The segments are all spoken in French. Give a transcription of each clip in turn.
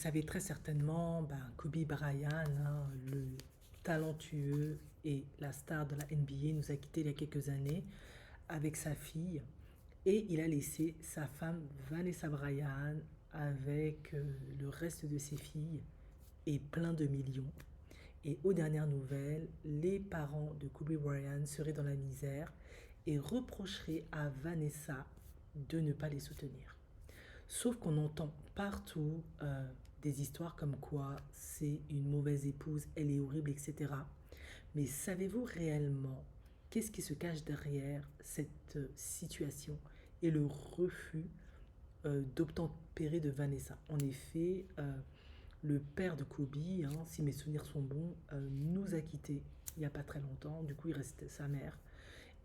savez très certainement, Kobe Bryant, hein, le talentueux et la star de la NBA, nous a quittés il y a quelques années avec sa fille et il a laissé sa femme Vanessa Bryant avec le reste de ses filles et plein de millions. Et aux dernières nouvelles, les parents de Kobe Bryant seraient dans la misère et reprocheraient à Vanessa de ne pas les soutenir. Sauf qu'on entend partout des histoires comme quoi c'est une mauvaise épouse, elle est horrible, etc. Mais savez-vous réellement qu'est-ce qui se cache derrière cette situation et le refus d'obtempérer de Vanessa? En effet, le père de Kobe, hein, si mes souvenirs sont bons, nous a quittés il n'y a pas très longtemps. Du coup, il restait sa mère.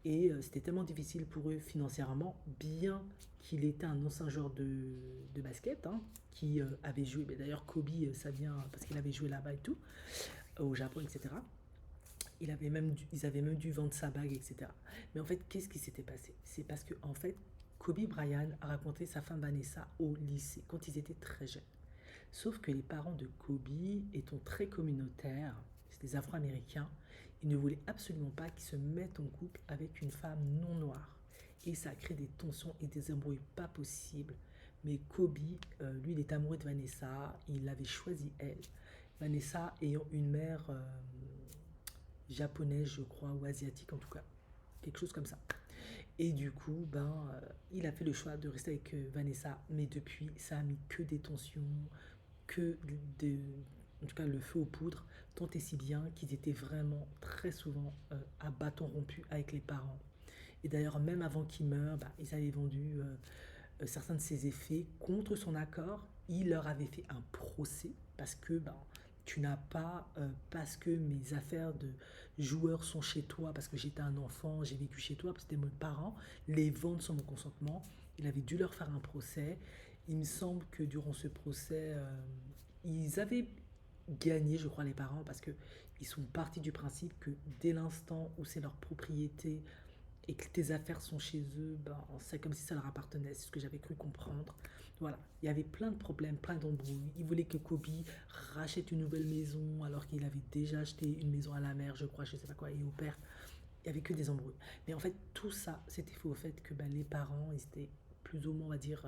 Et c'était tellement difficile pour eux financièrement, bien qu'il était un ancien joueur de basket, hein, qui avait joué. Mais d'ailleurs, Kobe, ça vient parce qu'il avait joué là-bas et tout, au Japon, etc. Ils avaient même dû vendre sa bague, etc. Mais en fait, qu'est-ce qui s'était passé? C'est parce que, en fait, Kobe Bryant a raconté sa femme Vanessa au lycée, quand ils étaient très jeunes. Sauf que les parents de Kobe étant très communautaires, c'est des Afro-Américains, ils ne voulaient absolument pas qu'ils se mettent en couple avec une femme non noire. Et ça a créé des tensions et des embrouilles pas possibles. Mais Kobe, lui, il est amoureux de Vanessa, il avait choisi elle. Vanessa ayant une mère japonaise, je crois, ou asiatique en tout cas. Quelque chose comme ça. Et du coup, il a fait le choix de rester avec Vanessa. Mais depuis, ça a mis que des tensions, que de, en tout cas le feu aux poudres, tant et si bien qu'ils étaient vraiment très souvent à bâton rompu avec les parents. Et d'ailleurs, même avant qu'il meure, ils avaient vendu certains de ses effets contre son accord. Il leur avait fait un procès parce que tu n'as pas, parce que mes affaires de joueur sont chez toi, parce que j'étais un enfant, j'ai vécu chez toi, parce que c'était mes parents, les vendre sans mon consentement. Il avait dû leur faire un procès. Il me semble que durant ce procès, ils avaient gagné, je crois, les parents, parce que ils sont partis du principe que dès l'instant où c'est leur propriété et que tes affaires sont chez eux, c'est comme si ça leur appartenait, c'est ce que j'avais cru comprendre. Voilà, il y avait plein de problèmes, plein d'embrouilles. Il voulait que Kobe rachète une nouvelle maison alors qu'il avait déjà acheté une maison à la mer, je crois, je sais pas quoi, et au père. Il y avait que des embrouilles. Mais en fait, tout ça, c'était faux au fait que les parents, ils étaient plus ou moins, on va dire,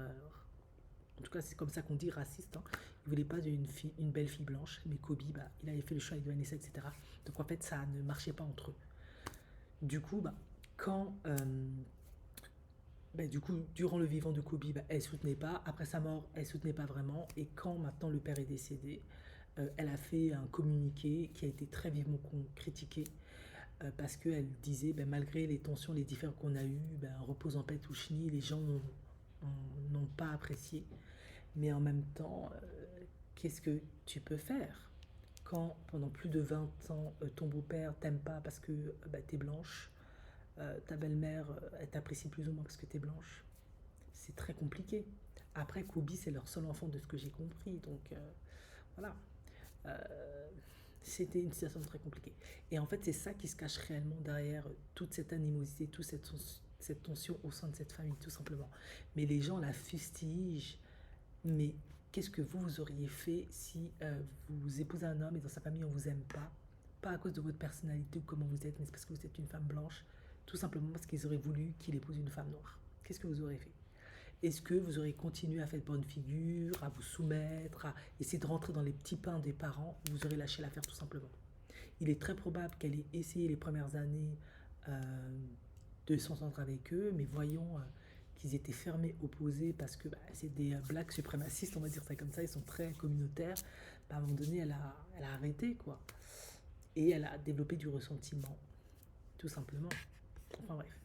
en tout cas, c'est comme ça qu'on dit raciste. Hein. Il voulait pas une belle fille blanche, mais Kobe, il avait fait le choix avec Vanessa, etc. Donc en fait, ça ne marchait pas entre eux. Du coup, quand, du coup, durant le vivant de Kobe, elle soutenait pas. Après sa mort, elle soutenait pas vraiment. Et quand maintenant le père est décédé, elle a fait un communiqué qui a été très vivement critiqué parce qu'elle disait, malgré les tensions, les différends qu'on a eus, repose en paix Touchny, les gens n'ont pas apprécié. Mais en même temps, qu'est-ce que tu peux faire quand pendant plus de 20 ans, ton beau-père t'aime pas parce que t'es blanche, ta belle-mère, elle t'apprécie plus ou moins parce que t'es blanche? C'est très compliqué. Après, Kobe, c'est leur seul enfant de ce que j'ai compris. Donc, voilà. Euh, C'était une situation très compliquée. Et en fait, c'est ça qui se cache réellement derrière toute cette animosité, toute cette tension au sein de cette famille, tout simplement. Mais les gens la fustigent. Mais qu'est-ce que vous auriez fait si vous épousez un homme et dans sa famille on vous aime pas? Pas à cause de votre personnalité ou comment vous êtes, mais c'est parce que vous êtes une femme blanche, tout simplement parce qu'ils auraient voulu qu'il épouse une femme noire. Qu'est-ce que vous aurez fait? Est-ce que vous aurez continué à faire bonne figure, à vous soumettre, à essayer de rentrer dans les petits pains des parents? Vous aurez lâché l'affaire tout simplement. Il est très probable qu'elle ait essayé les premières années euh, de s'entendre avec eux, mais voyons qu'ils étaient fermés, opposés, parce que c'est des blacks suprémacistes, on va dire ça comme ça, ils sont très communautaires. À un moment donné, elle a arrêté, quoi. Et elle a développé du ressentiment, tout simplement. Enfin bref.